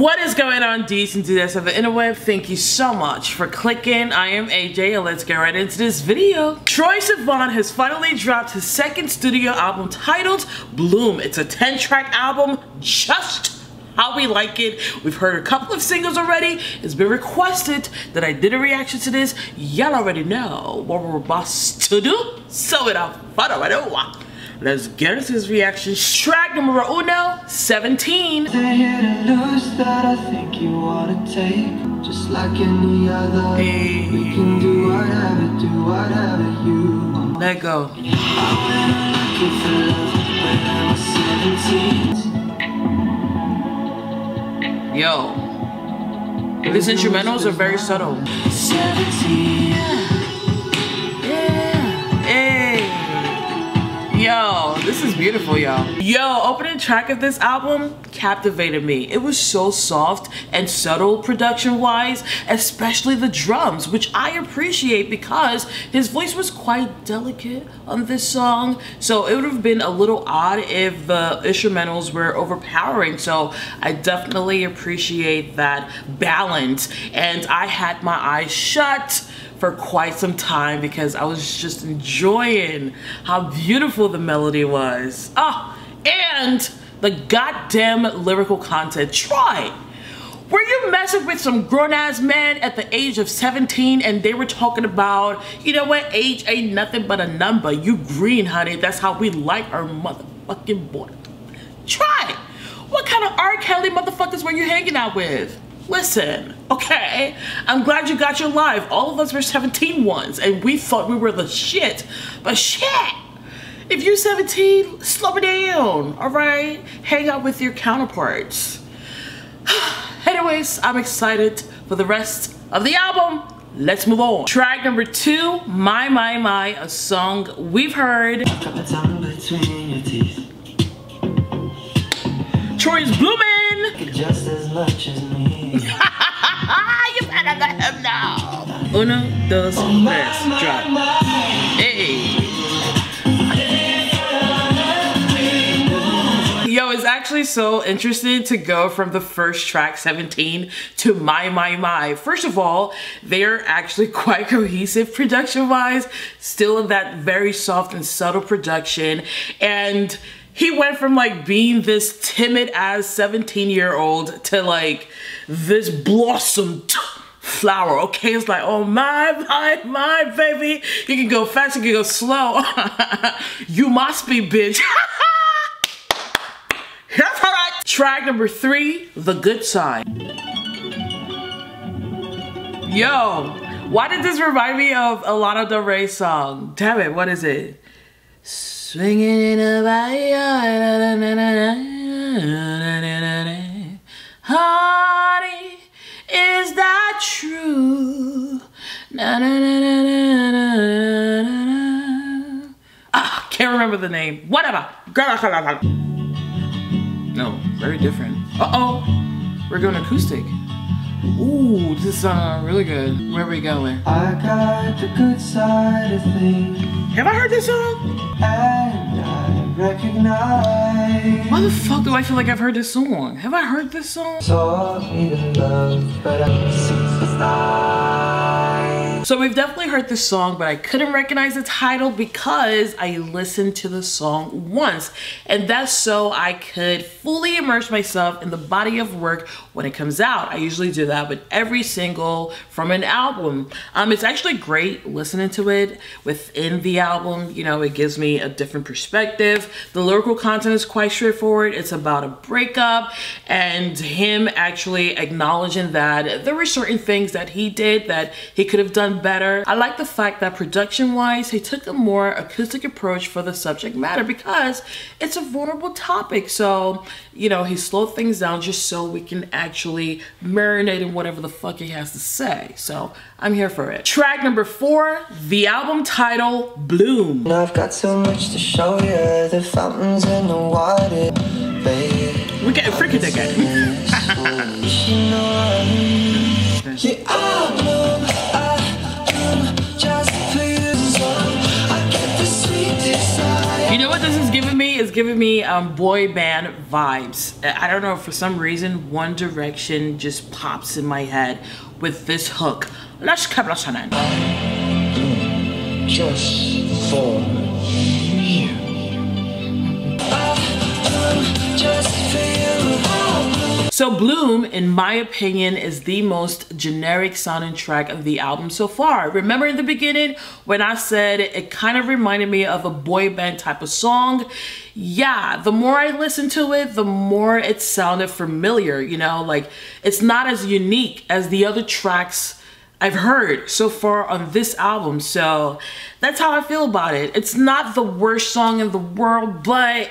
What is going on, D's and dudettes of the interweb? Thank you so much for clicking. I am AJ and let's get right into this video. Troye Sivan has finally dropped his second studio album titled Bloom. It's a 10-track album, just how we like it. We've heard a couple of singles already. It's been requested that I did a reaction to this. Y'all already know what we're about to do. So without further ado, let's get into this reaction. Track number 1, 17. They're here to lose that I think you wanna take. Just like any other, we can do whatever you want. Let go. I went looking for love when I was 17. Yo, these instrumentals are very subtle. 17. Yo, this is beautiful, y'all. Yo, opening track of this album captivated me. It was so soft and subtle production-wise, especially the drums, which I appreciate because his voice was quite delicate on this song. So it would have been a little odd if the instrumentals were overpowering. So I definitely appreciate that balance. And I had my eyes shut for quite some time because I was just enjoying how beautiful the melody was. Oh, and the goddamn lyrical content. Troye, were you messing with some grown-ass men at the age of 17 and they were talking about, you know what, age ain't nothing but a number. You green, honey. That's how we like our motherfucking boy. Troye, what kind of R. Kelly motherfuckers were you hanging out with? Listen, okay, I'm glad you got your life. All of us were 17 once and we thought we were the shit. But shit, if you're 17, slow it down, all right? Hang out with your counterparts. Anyways, I'm excited for the rest of the album. Let's move on. Track number 2, My, a song we've heard. Troye's blooming. Just as much as me. You better let him know. 1, 2, 3, drop. Hey. Yo, it's actually so interesting to go from the first track, 17, to My. First of all, they're actually quite cohesive production-wise, still in that very soft and subtle production. And he went from like being this timid ass 17-year-old to like this blossomed flower. Okay, it's like, oh my baby. You can go fast, you can go slow. You must be, bitch. That's all right. Track number 3, The Good Side. Yo, why did this remind me of a Lana Del Rey song? Damn it, what is it? Swinging in a honey, is that true? Ah, can't remember the name. Whatever. No, very different. Uh-oh, we're going acoustic. Ooh, this is really good. Where are we going? I got the good side of things. Have I heard this song? And I recognize. Why the fuck do I feel like I've heard this song? Have I heard this song? Taught me to love, but I'm 69. So we've definitely heard this song, but I couldn't recognize the title because I listened to the song once. And that's so I could fully immerse myself in the body of work when it comes out. I usually do that with every single from an album. It's actually great listening to it within the album. You know, it gives me a different perspective. The lyrical content is quite straightforward. It's about a breakup and him actually acknowledging that there were certain things that he did that he could have done better. I like the fact that production-wise, he took a more acoustic approach for the subject matter because it's a vulnerable topic. So, you know, he slowed things down just so we can actually marinate in whatever the fuck he has to say. So I'm here for it. Track number 4, the album title, Bloom. I've got so much to show you, the fountains and the water, babe. We get freaking again. Yeah, I know I'm just for you, so I get the sweet desire. You know what this is giving me? It's is giving me boy band vibes. I don't know, for some reason, One Direction just pops in my head with this hook. Let's keep listening. Just for you. Just for you. So Bloom, in my opinion, is the most generic sounding track of the album so far. Remember in the beginning when I said it kind of reminded me of a boy band type of song? Yeah, the more I listened to it, the more it sounded familiar, you know? Like, it's not as unique as the other tracks I've heard so far on this album. So that's how I feel about it. It's not the worst song in the world, but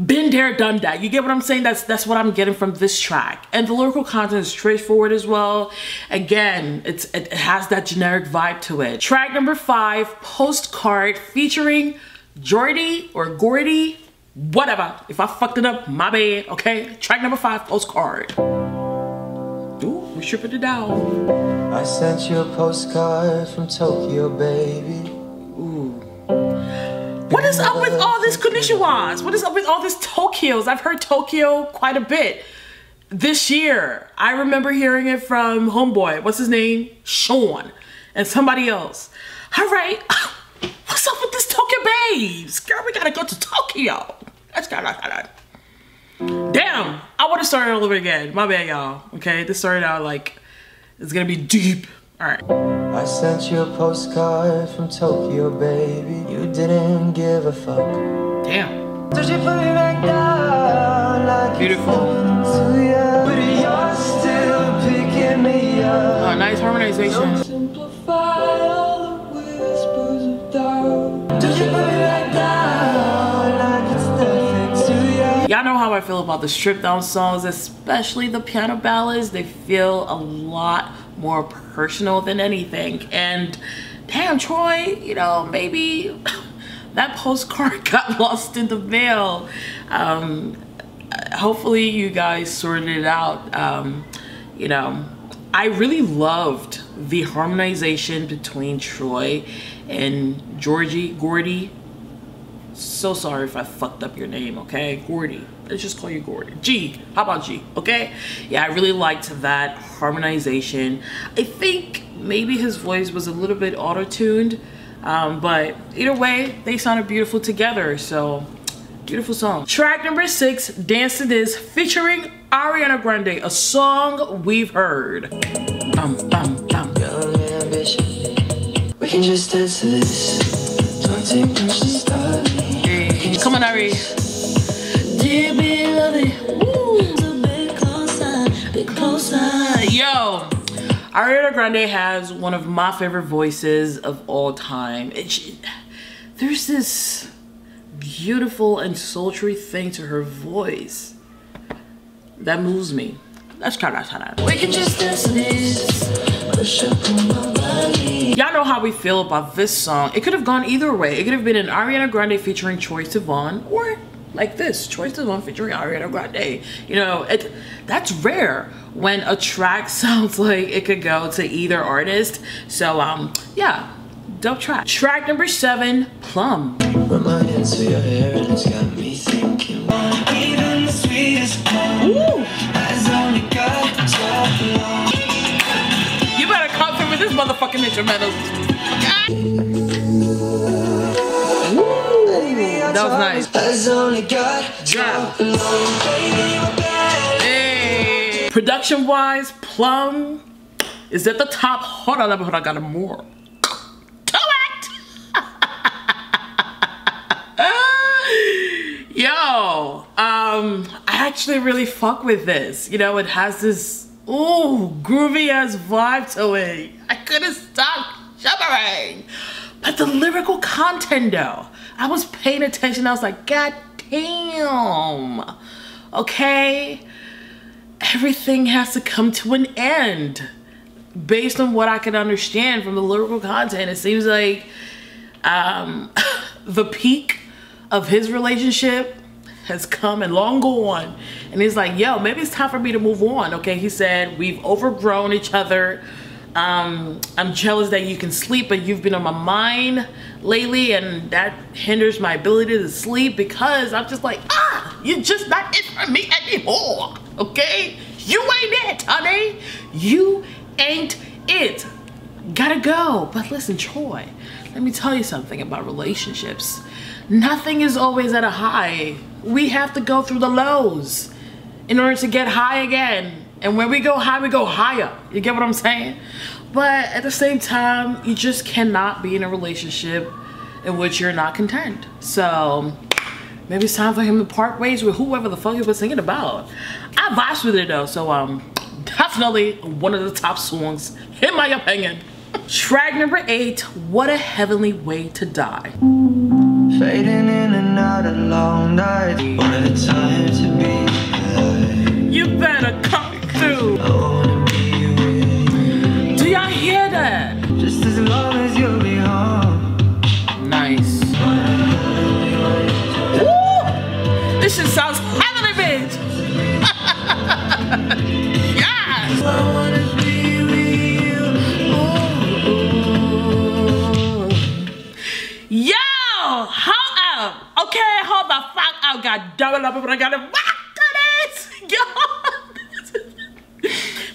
been there, done that. You get what I'm saying? That's what I'm getting from this track. And the lyrical content is straightforward as well. Again, it has that generic vibe to it. Track number 5, Postcard, featuring Jordy or Gordy, whatever. If I fucked it up, my bad, okay? Track number 5, Postcard. Ooh, we're stripping it down. I sent you a postcard from Tokyo, baby. Ooh. What is up with all this konnichiwas? What is up with all this Tokyos? I've heard Tokyo quite a bit this year. I remember hearing it from homeboy. What's his name? Sean. And somebody else. All right. What's up with this Tokyo babes? Girl, we gotta go to Tokyo. Let's go. Damn. I want to start all over again. My bad, y'all. Okay, this started out like it's gonna be deep. All right. I sent you a postcard from Tokyo, baby. You didn't give a fuck. Damn. So she put me back down like beautiful. But you're still picking me up. Nice harmonization. Simplify all the whispers of doubt. So she put me back down like it's nothing to you. Y'all know how I feel about the stripped down songs, especially the piano ballads. They feel a lot more personal than anything. And damn, Troye, you know, maybe that postcard got lost in the mail. Hopefully you guys sorted it out. You know, I really loved the harmonization between Troye and Gordy. So sorry if I fucked up your name, okay? Gordy. Let's just call you Gordy. G. How about G? Okay? Yeah, I really liked that harmonization. I think maybe his voice was a little bit auto-tuned, but either way, they sounded beautiful together. So, beautiful song. Track number 6, Dance to This, featuring Ariana Grande, a song we've heard. Young ambition. We can just dance to this. Don't take much to start. Hey, come on, Ari. Dear beloved, yo, Ariana Grande has one of my favorite voices of all time. There's this beautiful and sultry thing to her voice that moves me. Let's try that. We can just dance to this. Y'all know how we feel about this song. It could have gone either way. It could have been an Ariana Grande featuring Troye Sivan, or like this, Troye Sivan featuring Ariana Grande. You know, that's rare when a track sounds like it could go to either artist. So yeah, dope track. Track number 7, Plum. Run my hands through your hair and it's got me thinking. Even the sweetest poem has only got to. You better come through with this motherfucking instrumental. That was nice. Has only got Hey. Production wise, Plum is at the top. Hold on, I got more. To it! Yo, I actually really fuck with this. You know, it has this groovy ass vibe to it. I couldn't stop shuddering. But the lyrical content though, I was paying attention. I was like, God damn. Okay, everything has to come to an end. Based on what I can understand from the lyrical content, it seems like the peak of his relationship has come and long gone. And he's like, yo, maybe it's time for me to move on. Okay, he said, we've overgrown each other. I'm jealous that you can sleep, but you've been on my mind lately, and that hinders my ability to sleep because I'm just like, you're just not it for me anymore, okay? You ain't it, honey. You ain't it. Gotta go. But listen, Troy, let me tell you something about relationships. Nothing is always at a high. We have to go through the lows in order to get high again. And when we go high, we go higher. You get what I'm saying? But at the same time, you just cannot be in a relationship in which you're not content. So maybe it's time for him to part ways with whoever the fuck he was thinking about. I vibes with it though, so definitely one of the top songs in my opinion. Track number 8, What a Heavenly Way to Die. Fading in and out of long nights. What a time to be alive. You better come through. I wanna be with you. Do y'all hear that? Just as long as you'll be home. Nice. Woo! This shit sounds heavenly, bitch. Yes. I wanna be with you. Yo, hold up. Okay, hold the fuck up. God damn it, but I gotta rock to this. Yo.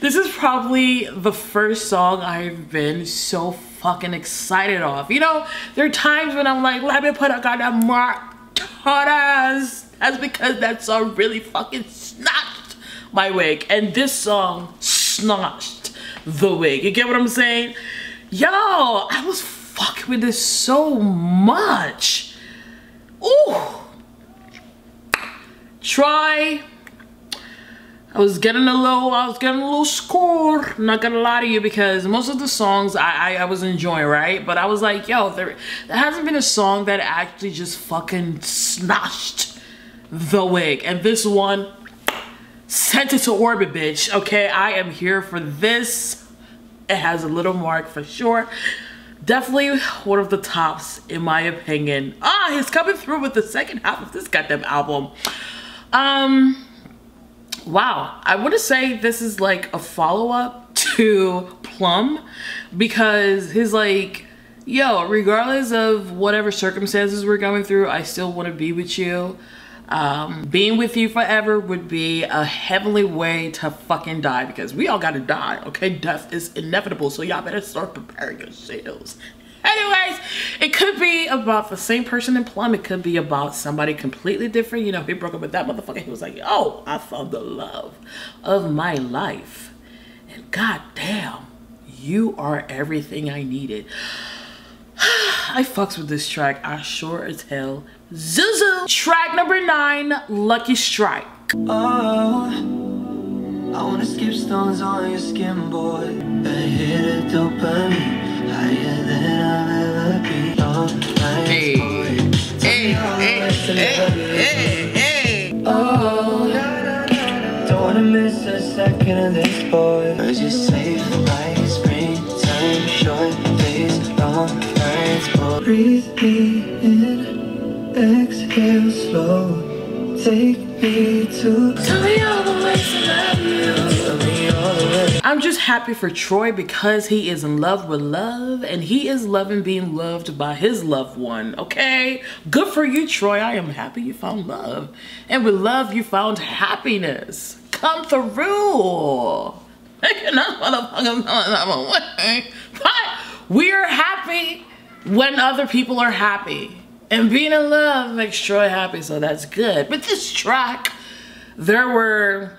This is probably the first song I've been so fucking excited off. You know, there are times when I'm like, let me put a goddamn mark on us. That's because that song really fucking snatched my wig. And this song snatched the wig. You get what I'm saying? Yo, I was fucking with this so much. Ooh. Troye, I was getting a little score. I'm not gonna lie to you, because most of the songs I was enjoying, right? But I was like, yo, there hasn't been a song that actually just fucking snatched the wig. And this one sent it to orbit, bitch. Okay, I am here for this. It has a little mark for sure. Definitely one of the tops in my opinion. He's coming through with the second half of this goddamn album. Wow, I want to say this is like a follow-up to Plum, because he's like, yo, regardless of whatever circumstances we're going through, I still want to be with you. Being with you forever would be a heavenly way to fucking die, because we all gotta die, okay? Death is inevitable, so y'all better start preparing yourselves. Anyways, it could be about the same person in Plum. It could be about somebody completely different. You know, he broke up with that motherfucker. He was like, oh, I found the love of my life. And goddamn, you are everything I needed. I fucks with this track. I sure as hell. Zuzu. Track number 9, Lucky Strike. Oh, I wanna skip stones on your skin, boy. A hit of dopamine. Higher than I've ever been. Hey, hey, hey, hey. Oh, don't wanna miss a second of this, boy. Cause you're safe like springtime, short days, long nights, boy. Breathe me in, exhale slow. Take me to. Tell me all the ways I love you. Tell me all the ways. I'm just happy for Troye because he is in love with love, and he is loving being loved by his loved one, okay? Good for you, Troye. I am happy you found love. And with love, you found happiness. Come through. But we are happy when other people are happy. And being in love makes Troye happy, so that's good. But this track, there were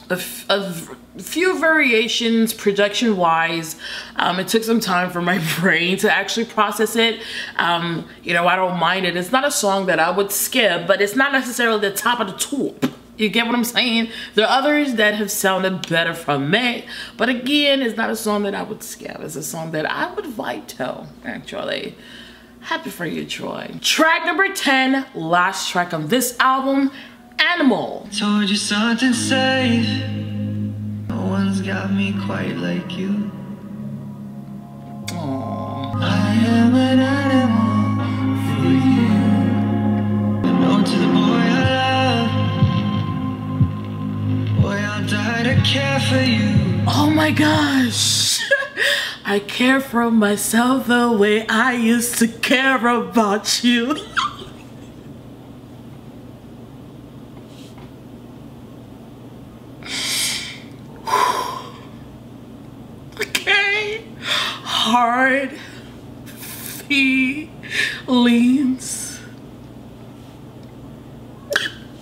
a few variations production wise. It took some time for my brain to actually process it. You know, I don't mind it. It's not a song that I would skip, but it's not necessarily the top of the top. You get what I'm saying? There are others that have sounded better from me, but again, it's not a song that I would skip. It's a song that I would vibe to, actually. Happy for you, Troye. Track number 10, last track on this album, Animal. Told you something safe. No one's got me quite like you. Aww. I am an animal for you. And on to the boy I love. Boy, I'll die to care for you. Oh my gosh. I care for myself the way I used to care about you. Okay. Hard feelings.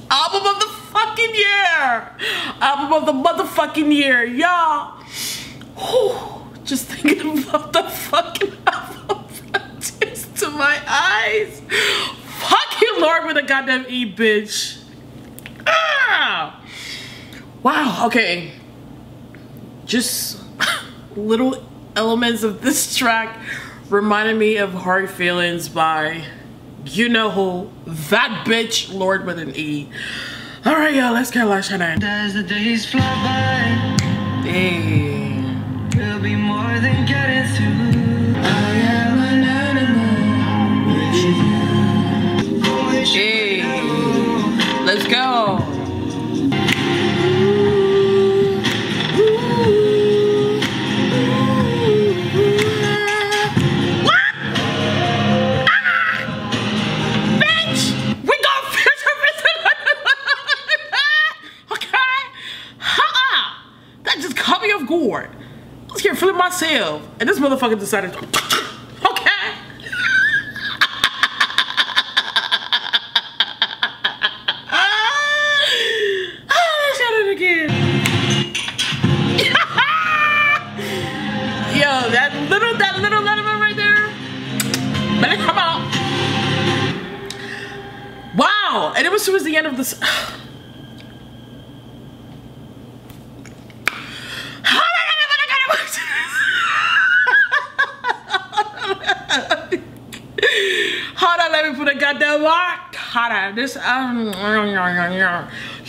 Album of the fucking year. Album of the motherfucking year, y'all. Just thinking about the fucking album tears to my eyes. Fuck you, Lord, with a goddamn E, bitch. Ah! Wow, okay. Just little elements of this track reminded me of Hard Feelings by, you know who, that bitch, Lord with an E. All right, y'all, let's get last night. As the days fly by, Hey. we'll be more than getting through. I am an animal. Hey. Let's go. I was here feeling myself, and this motherfucker decided to, okay. Let's hit it again. Yo, that little element right there. Let it come out. Wow, and it was towards the end of this. Hold on, let me put a goddamn mark. Hold on, this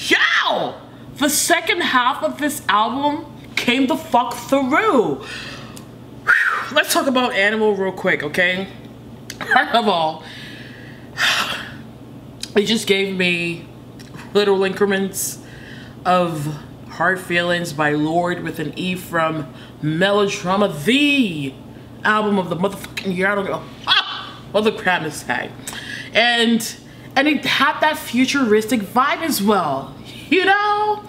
yo, the second half of this album came the fuck through. Whew. Let's talk about Animal real quick, okay? First of all, it just gave me little increments of Hard Feelings by Lord with an E from Melodrama, the album of the motherfucking year. I don't know. What the crap is that? And it had that futuristic vibe as well, you know?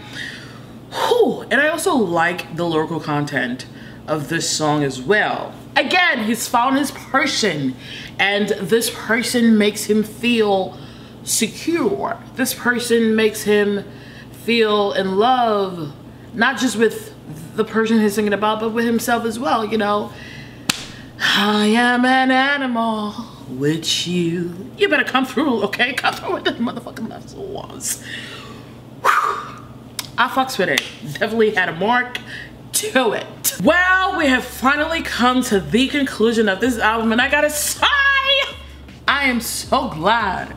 Whew. And I also like the lyrical content of this song as well. Again, he's found his person, and this person makes him feel secure. This person makes him feel in love, not just with the person he's singing about, but with himself as well, you know? I am an animal with you. You better come through, okay? Come through with the motherfucking muscles. I fucks with it. Definitely had a mark to it. Well, we have finally come to the conclusion of this album, and I gotta say, I am so glad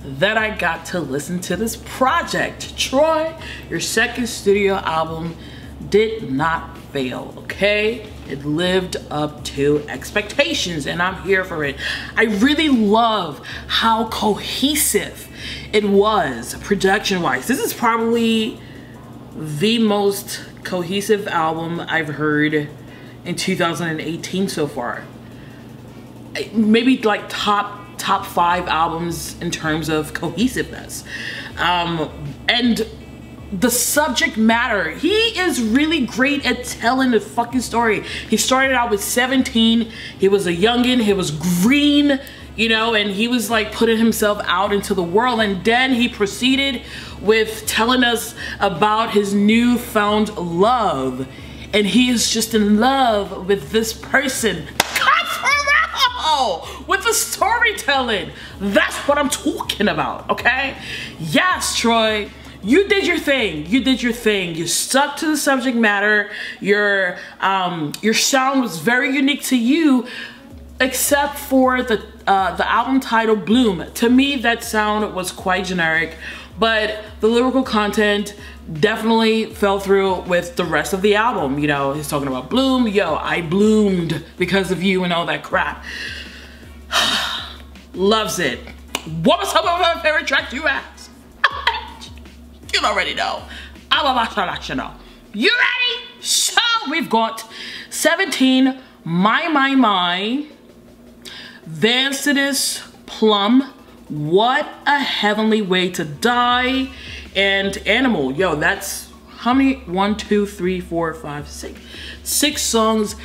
that I got to listen to this project. Troye, your second studio album did not fail, okay? It lived up to expectations, and I'm here for it. I really love how cohesive it was production-wise. This is probably the most cohesive album I've heard in 2018 so far. Maybe like top 5 albums in terms of cohesiveness. And the subject matter, he is really great at telling the fucking story. He started out with 17, he was a youngin', he was green, you know, and he was like putting himself out into the world, and then he proceeded with telling us about his newfound love, and he is just in love with this person. With the storytelling. That's what I'm talking about, okay? Yes, Troye, you did your thing. You did your thing. You stuck to the subject matter. Your sound was very unique to you, except for the album title Bloom. To me, that sound was quite generic, but the lyrical content definitely fell through with the rest of the album. You know, he's talking about bloom. Yo, I bloomed because of you and all that crap. Loves it. What was some of my favorite tracks, you ask? You already know. I'm about to let you know. You ready? So we've got 17, My, Dance to This, Plum, What a Heavenly Way to Die, and Animal. Yo, that's how many? 1, 2, 3, 4, 5, 6. 6 songs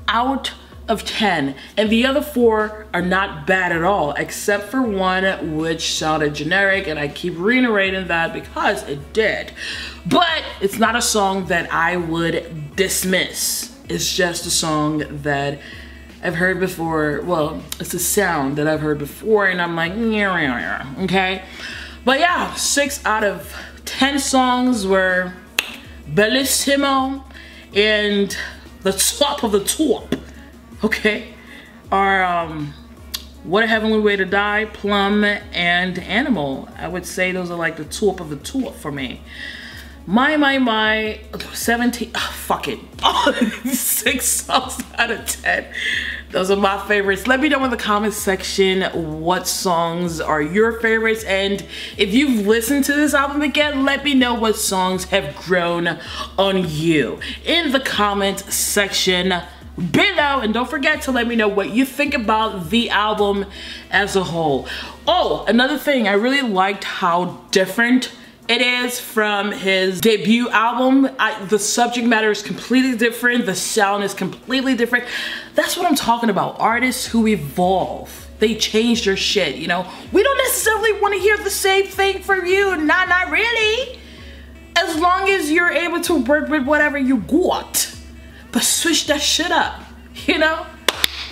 out of 10. And the other 4 are not bad at all, except for one which sounded generic, and I keep reiterating that because it did. But it's not a song that I would dismiss. It's just a song that I've heard before. Well, it's a sound that I've heard before, and I'm like, okay? But yeah, 6 out of 10 songs were bellissimo, and the top of the top, okay, are What a Heavenly Way to Die, Plum, and Animal. I would say those are like the top of the top for me. My 17, oh, fuck it. Oh, 6 songs out of 10. Those are my favorites. Let me know in the comments section what songs are your favorites, and if you've listened to this album again, let me know what songs have grown on you in the comment section below. And don't forget to let me know what you think about the album as a whole. Oh, another thing, I really liked how different it is from his debut album. The subject matter is completely different. The sound is completely different. That's what I'm talking about. Artists who evolve. They change their shit, you know? We don't necessarily want to hear the same thing from you. Not really. As long as you're able to work with whatever you got. But switch that shit up, you know?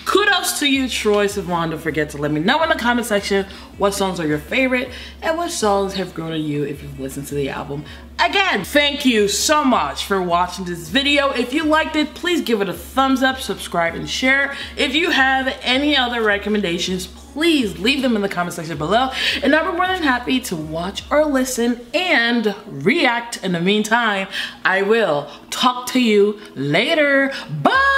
Kudos to you, Troye Sivan. Don't forget to let me know in the comment section what songs are your favorite and what songs have grown on you if you've listened to the album. Again, thank you so much for watching this video. If you liked it, please give it a thumbs up, subscribe, and share. If you have any other recommendations, please leave them in the comment section below, and I'll be more than happy to watch or listen and react. In the meantime, I will talk to you later. Bye!